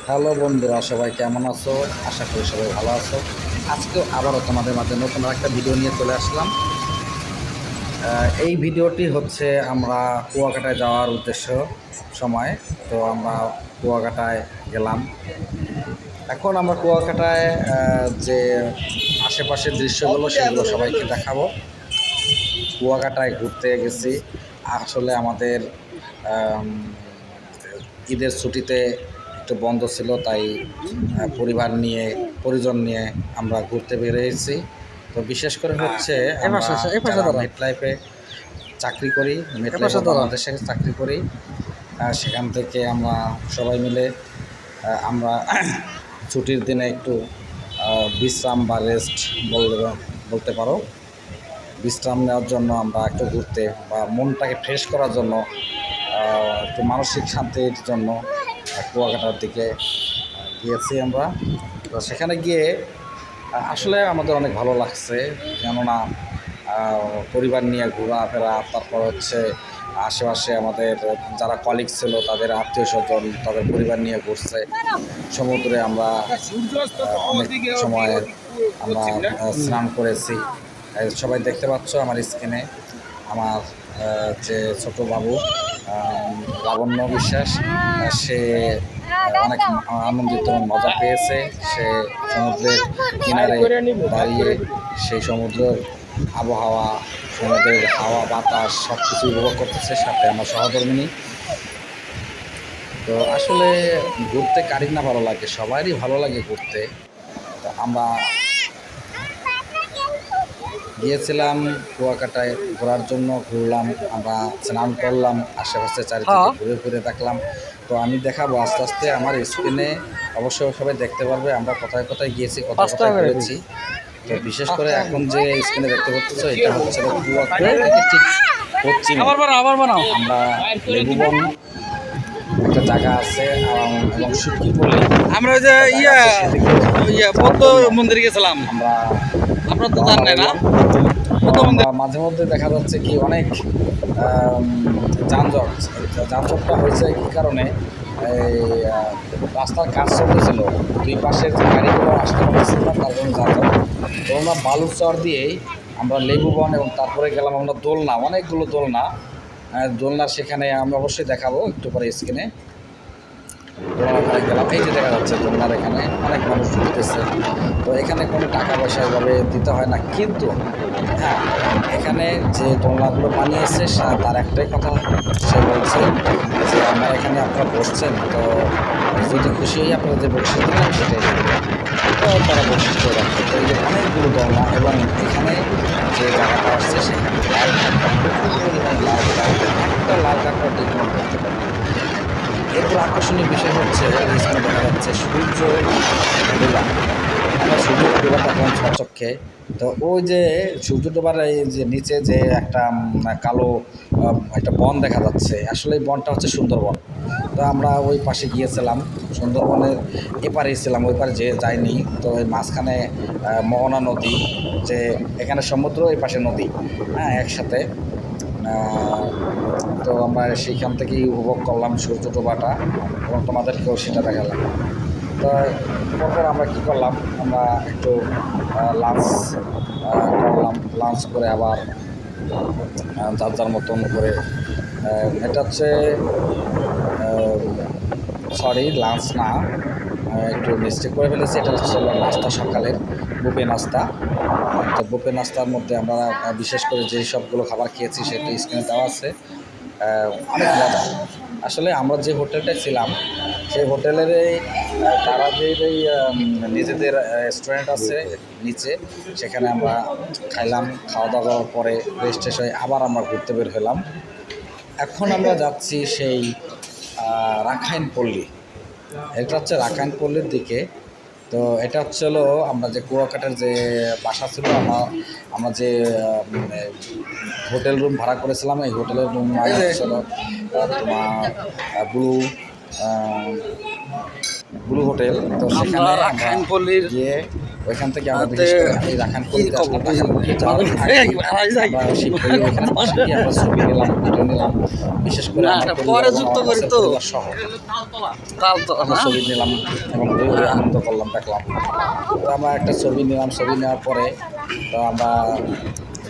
Hello বন্ধুরা, সবাই কেমন আছো? আশা করি সবাই ভালো আছো। আজকেও আবারও তোমাদের মাঝে নতুন একটা ভিডিও নিয়ে চলে আসলাম। এই ভিডিওটি হচ্ছে আমরা কুয়াকাটায় যাওয়ার উদ্দেশ্য সময়। তো আমরা কুয়াকাটায় গেলাম। এখন আমরা কুয়াকাটায় যে আশেপাশের দৃশ্যগুলো সেগুলো সবাইকে দেখাবো। কুয়াকাটায় ঘুরতে গেছি। আসলে আমাদের আম, ঈদের ছুটিতে একটু বন্ধ ছিল, তাই পরিবার নিয়ে পরিজন নিয়ে আমরা ঘুরতে বেরিয়েছি। তো বিশেষ করে হচ্ছে আমরা যারা মেটলাইফে চাকরি করি, মেটলাইফ বাংলাদেশে চাকরি করি, সেখান থেকে আমরা সবাই মিলে আমরা ছুটির দিনে একটু বিশ্রাম বা রেস্ট বলতে পারো, বিশ্রাম নেওয়ার জন্য আমরা একটু ঘুরতে বা মনটাকে ফ্রেশ করার জন্য, একটু মানসিক শান্তির জন্য কুয়াকাটার দিকে গিয়েছি আমরা। তো সেখানে গিয়ে আসলে আমাদের অনেক ভালো লাগছে, কেননা পরিবার নিয়ে ঘোরাফেরা, তারপর হচ্ছে আশেপাশে আমাদের যারা কলিগ ছিল তাদের আত্মীয় স্বজন তাদের পরিবার নিয়ে ঘুরছে। সমুদ্রে আমরা অনেক সময় আমরা স্নান করেছি। সবাই দেখতে পাচ্ছ আমার স্ক্রিনে আমার যে ছোট বাবু লাবণ্য বিশ্বাস, সে অনেক আনন্দিত মজা পেয়েছে। সে সমুদ্রের কিনারে দাঁড়িয়ে সেই সমুদ্রের আবহাওয়া, সমুদ্রের হাওয়া বাতাস সব কিছু উপভোগ করতেছে, সাথে আমার সহধর্মিনী। তো আসলে ঘুরতে কারই না ভালো লাগে, সবারই ভালো লাগে ঘুরতে। তো আমরা গিয়েছিলাম কুয়াকাটায় ঘোরার জন্য, ঘুরলাম, আমরা স্নান করলাম, আশেপাশে চারিদিকে ঘুরে ঘুরে দেখলাম। তো আমি দেখাবো আস্তে আস্তে আমার স্ক্রিনে, অবশ্যই সবাই দেখতে পারবে আমরা কোথায় কোথায় গিয়েছি, কোথায় কোথায় ঘুরেছি। তো বিশেষ করে এখন যে স্ক্রিনে দেখতে পাচ্ছ এটা হচ্ছে কুয়াকাটা থেকে ঠিক পশ্চিমে আমরা লেবুবন একটা জায়গা আছে, এবং সুটকিপল্লি আমরা ওই যে বৌদ্ধ মন্দির গেছিলাম। আমরা আপনারা তো জানেন না মাঝে মধ্যে দেখা যাচ্ছে কি অনেক যানজট। যানজটটা হয়েছে কী কারণে? এই রাস্তার কাজ চলতেছিল, দুই পাশের যে গাড়িগুলো আসতে পারতেছিল না, তার জন্য যানজট। তো আমরা বালুচর দিয়েই আমরা লেবুবন এবং তারপরে গেলাম আমরা দোলনা, অনেকগুলো দোলনা। দোলনার সেখানে আমরা অবশ্যই দেখাবো একটু পরে স্ক্রিনে। দোলনার ওখানে গেলাম, এই যে দেখা যাচ্ছে দোলনার এখানে অনেক মানুষ ঘুরতেছে। তো এখানে কোনো টাকা পয়সা এভাবে দিতে হয় না, কিন্তু হ্যাঁ, এখানে যে দোলনাগুলো বানিয়েছে তার একটাই কথা, সে বলছে যে আমরা এখানে আপনারা বসছেন, তো যদি খুশি হয়ে আপনারা যে বসে দিলেন সেটাই তো তারা বসে করে রাখছে। তো এই যে অনেকগুলো দোলনা, এবং এখানে যে জায়গাটা আসছে সেখানে লাল কাঁকড়া, প্রচুর পরিমাণ লাল কাঁকড়া, একটা লাল কাঁকড়া দেখুন করতে পারে। এরপর আকর্ষণীয় বিষয় হচ্ছে স্ক্রিনে দেখা যাচ্ছে সূর্য ডোবা। আমরা সূর্য ডোবাটা কেমন চকচকে। তো ওই যে সূর্য ডোবার এই যে নিচে যে একটা কালো একটা বন দেখা যাচ্ছে, আসলে এই বনটা হচ্ছে সুন্দরবন। তো আমরা ওই পাশে গিয়েছিলাম, সুন্দরবনের এপারে ছিলাম, ওই পারে যে যাইনি। তো ওই মাঝখানে মোহনা নদী, যে এখানে সমুদ্র, এই পাশে নদী, হ্যাঁ, একসাথে। তো আমরা সেইখান থেকেই উপভোগ করলাম সূর্য ডোবাটা, এবং তোমাদেরকেও সেটা দেখালাম। তো পরপর আমরা কী করলাম, আমরা একটু লাঞ্চ করলাম। লাঞ্চ করে আবার যার যার মতন করে, এটা হচ্ছে সরি লাঞ্চ না, একটু মিস্টেক করে ফেলেছি, এটা হচ্ছে নাস্তা, সকালের বুফে নাস্তা। তো বুফে নাস্তার মধ্যে আমরা বিশেষ করে যেই সবগুলো খাবার খেয়েছি সেটা স্ক্রিনে দেওয়া আছে। অনেক মজা। আসলে আমরা যে হোটেলটায় ছিলাম সেই হোটেলের তারা যে নিজেদের রেস্টুরেন্ট আছে নিচে, সেখানে আমরা খাইলাম। খাওয়া দাওয়া করার পরে রেস্ট শেষ হয়ে আবার আমরা ঘুরতে বের হলাম। এখন আমরা যাচ্ছি সেই রাখাইন পল্লী। এটা হচ্ছে রাখাইন পল্লীর দিকে। তো এটা হচ্ছে হলো আমরা যে কুয়াকাটার যে বাসা ছিল, আমরা যে হোটেল রুম ভাড়া করেছিলাম, এই হোটেলের রুম ছিল তোমার ব্লু ব্লু হোটেল। তো সেখানে রাখাইন পল্লীর গিয়ে ওইখান থেকে আমরা বিশেষ করে এই রাখান পল্লীতে আসলাম। রাখান পল্লী যাওয়ার আগে আমরা শিবগঞ্জে ওইখানে বসে গিয়ে আমরা ছবি নিলাম, ভিডিও নিলাম। বিশেষ করে আমার পরিবার এবং আমার কাছের পরিবার সহ আমরা ছবি নিলাম এবং খুবই আনন্দ করলাম, দেখলাম। তো আমরা একটা ছবি নিলাম, ছবি নেওয়ার পরে তো আমরা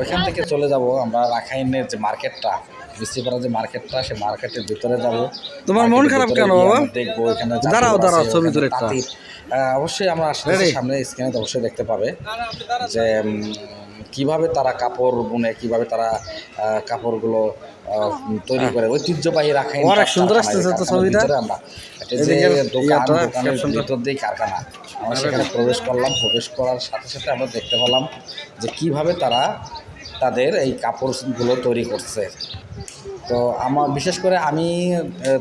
ওইখান থেকে চলে যাব আমরা রাখাইনের যে মার্কেটটা, মিস্ত্রিপাড়া যে মার্কেটটা, সেই মার্কেটের ভিতরে যাব। তোমার মন খারাপ কেন বাবা? দেখবো এখানে দাঁড়াও ছবি তুলে একটা। অবশ্যই আমরা আসলে সামনে স্ক্রিনে অবশ্যই দেখতে পাবে যে কিভাবে তারা কাপড় বুনে, কিভাবে তারা কাপড়গুলো তৈরি করে, ঐতিহ্যবাহী রাখাইন। অনেক সুন্দর আসতেছে তো ছবিটা। আমরা এটা যে দোকানের ভিতর দিয়েই কারখানা, আমরা সেখানে প্রবেশ করলাম। প্রবেশ করার সাথে সাথে আমরা দেখতে পেলাম যে কিভাবে তারা তাদের এই কাপড়গুলো তৈরি করছে। তো আমার বিশেষ করে আমি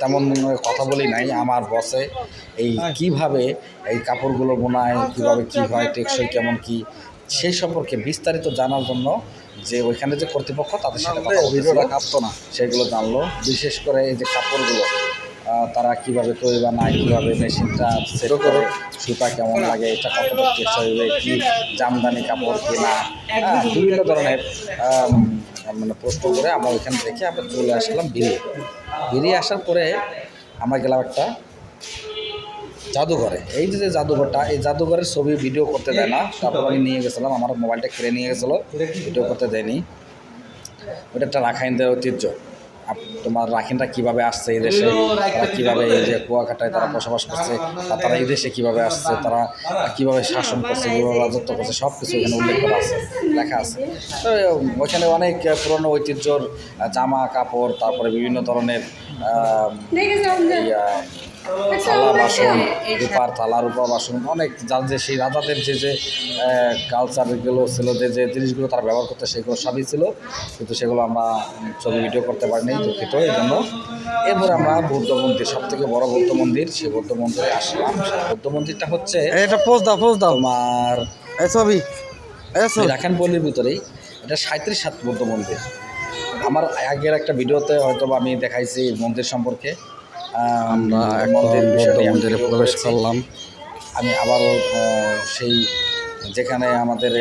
তেমন কথা বলি নাই, আমার বসে এই কিভাবে এই কাপড়গুলো বোনায়, কীভাবে কী হয়, টেকসই কেমন কি, সেই সম্পর্কে বিস্তারিত জানার জন্য যে ওইখানে যে কর্তৃপক্ষ তাদের সাথে কথা ভিডিওটা কাঁপতো না, সেগুলো জানলো। বিশেষ করে এই যে কাপড়গুলো তারা কীভাবে তৈরি বানায়, কীভাবে মেশিনটা সেট করে, সুতা কেমন লাগে, এটা কতটা টেকসই হবে, কী জামদানি কাপড় কিনা, বিভিন্ন ধরনের মানে প্রশ্ন করে আমরা ওইখান থেকে আমরা চলে আসলাম বেরিয়ে আসার পরে আমরা গেলাম একটা জাদুঘরে। এই যে জাদুঘরটা, এই জাদুঘরের ছবি ভিডিও করতে দেয় না। তারপর আমি নিয়ে গেছিলাম, আমার মোবাইলটা কেড়ে নিয়ে গেছিলো, ভিডিও করতে দেয়নি। ওটা একটা রাখাইনদের ঐতিহ্য। তোমার রাখিনরা কীভাবে আসছে এই দেশে, তারা কীভাবে এই যে কুয়াকাটায় তারা বসবাস করছে, বা তারা এই দেশে কীভাবে আসছে, তারা কীভাবে শাসন করছে, কীভাবে রাজত্ব করছে, সব কিছু এখানে উল্লেখ করা আছে, লেখা আছে। তো ওইখানে অনেক পুরনো ঐতিহ্যর জামা কাপড়, তারপরে বিভিন্ন ধরনের থালা বাসন, রূপার থালা, রূপা বাসন, অনেক যার যে সেই রাজাদের যে কালচারগুলো ছিল, যে জিনিসগুলো তারা ব্যবহার করতে, সেগুলো সবই ছিল, কিন্তু সেগুলো আমরা ছবি ভিডিও করতে পারিনি, দুঃখিত এই জন্য। এরপরে আমরা বৌদ্ধ মন্দির, সবথেকে বড় বৌদ্ধ মন্দির, সেই বৌদ্ধ মন্দিরে আসলাম। সেই বৌদ্ধ মন্দিরটা হচ্ছে এটা পোজ দাও তোমার ছবি রাখাইন পল্লীর ভিতরেই। এটা 37 বৌদ্ধ মন্দির। আমার আগের একটা ভিডিওতে হয়তো আমি দেখাইছি মন্দির সম্পর্কে। আমরা মন্দিরে প্রবেশ করলাম। আমি আবারও সেই যেখানে আমাদের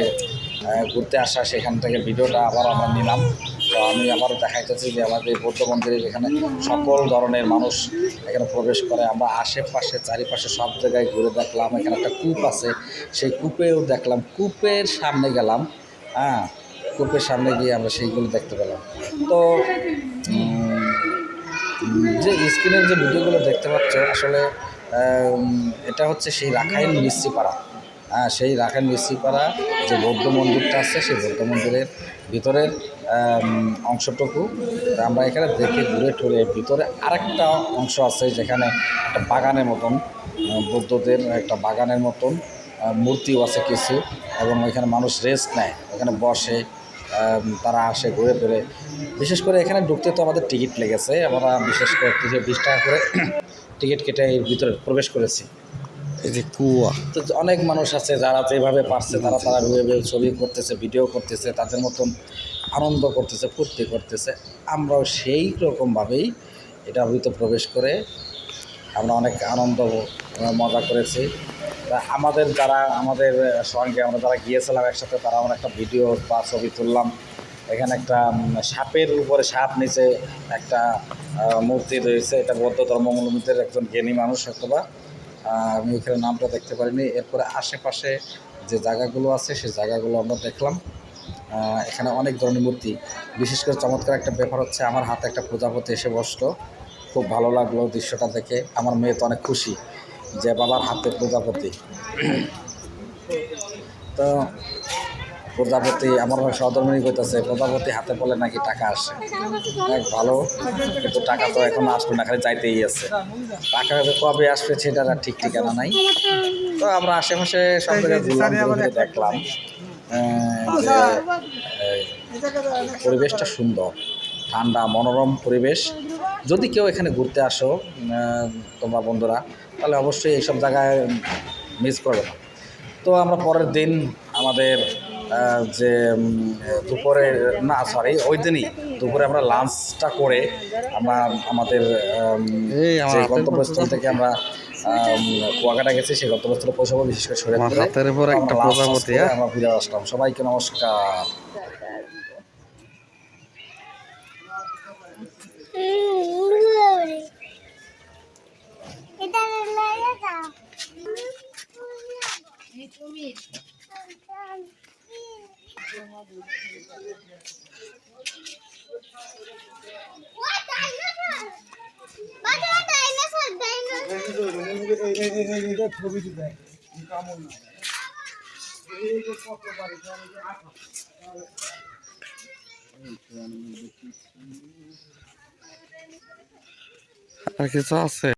ঘুরতে আসা, সেখান থেকে ভিডিওটা আবার আমরা নিলাম। তো আমি আবারও দেখাইতেছি যে আমাদের বৌদ্ধ মন্দিরে যেখানে সকল ধরনের মানুষ এখানে প্রবেশ করে। আমরা আশেপাশে চারিপাশে সব জায়গায় ঘুরে দেখলাম। এখানে একটা কূপ আছে, সেই কূপেও দেখলাম, কূপের সামনে গেলাম। কূপের সামনে গিয়ে আমরা সেইগুলো দেখতে পেলাম। তো যে স্ক্রিনের যে ভিডিওগুলো দেখতে পাচ্ছ, আসলে এটা হচ্ছে সেই রাখাইন মিস্ত্রিপাড়া। সেই রাখাইন মিস্ত্রিপাড়া যে বৌদ্ধ মন্দিরটা আছে, সেই বৌদ্ধ মন্দিরের ভিতরের অংশটুকু আমরা এখানে দেখে ঘুরে টুরে। ভিতরে আরেকটা অংশ আছে যেখানে একটা বাগানের মতন, বৌদ্ধদের একটা বাগানের মতন মূর্তিও আছে কিছু, এবং ওইখানে মানুষ রেস্ট নেয়, ওখানে বসে, তারা আসে ঘুরে ফিরে। বিশেষ করে এখানে ঢুকতে তো আমাদের টিকিট লেগেছে। আমরা বিশেষ করে 20 টাকা করে টিকিট কেটে এর ভিতরে প্রবেশ করেছি। এই যে কুয়া, তো অনেক মানুষ আছে যারা যেভাবে পারছে তারা ছবি করতেছে, ভিডিও করতেছে, তাদের মতন আনন্দ করতেছে, ফুর্তি করতেছে। আমরাও সেই রকমভাবেই এটার ভিতরে প্রবেশ করে আমরা অনেক আনন্দ মজা করেছি। আমাদের সঙ্গে আমরা যারা গিয়েছিলাম একসাথে, তারা আমরা একটা ভিডিও বা ছবি তুললাম। এখানে একটা সাপের উপরে, সাপ নিচে একটা মূর্তি রয়েছে। এটা বৌদ্ধ ধর্মাবলম্বীদের একজন জ্ঞানী মানুষ অথবা, আমি এখানে নামটা দেখতে পারিনি। এরপরে আশেপাশে যে জায়গাগুলো আছে সেই জায়গাগুলো আমরা দেখলাম। এখানে অনেক ধরনের মূর্তি। বিশেষ করে চমৎকার একটা ব্যাপার হচ্ছে, আমার হাতে একটা প্রজাপতি এসে বসলো। খুব ভালো লাগলো দৃশ্যটা দেখে। আমার মেয়ে তো অনেক খুশি যে বাবার হাতে প্রজাপতি। তো প্রজাপতি, আমার সহধর্মিনী কইতেছে প্রজাপতি হাতে পড়লে নাকি টাকা আসে। অনেক ভালো, কিন্তু টাকা তো এখন আসবে না, খালি যাইতেই আছে। টাকা কবে আসবে সেটার আর ঠিক ঠিকানা নাই। তো আমরা আশেপাশে সব জায়গায় ঘুরলাম, ঘুরে দেখলাম যে পরিবেশটা সুন্দর, ঠান্ডা মনোরম পরিবেশ। যদি কেউ এখানে ঘুরতে আসো তোমরা বন্ধুরা, তাহলে অবশ্যই এইসব জায়গায় মিস করবে না। তো আমরা পরের দিন আমাদের যে দুপুরে ওই দিনই দুপুরে আমরা লাঞ্চটা করে আমরা আমাদের যে গন্তব্যস্থল থেকে আমরা কুয়াকাটা গেছি সেই গন্তব্যস্থলে পৌঁছাবো, বিশেষ করে আমার শরীয়তপুরে। হাতের উপর তো একটা আমরা লাঞ্চ টাঞ্চ প্রজাপতি, করে হ্যাঁ? আমরা ফিরে আসলাম। সবাইকে নমস্কার। আর কিছু আছে?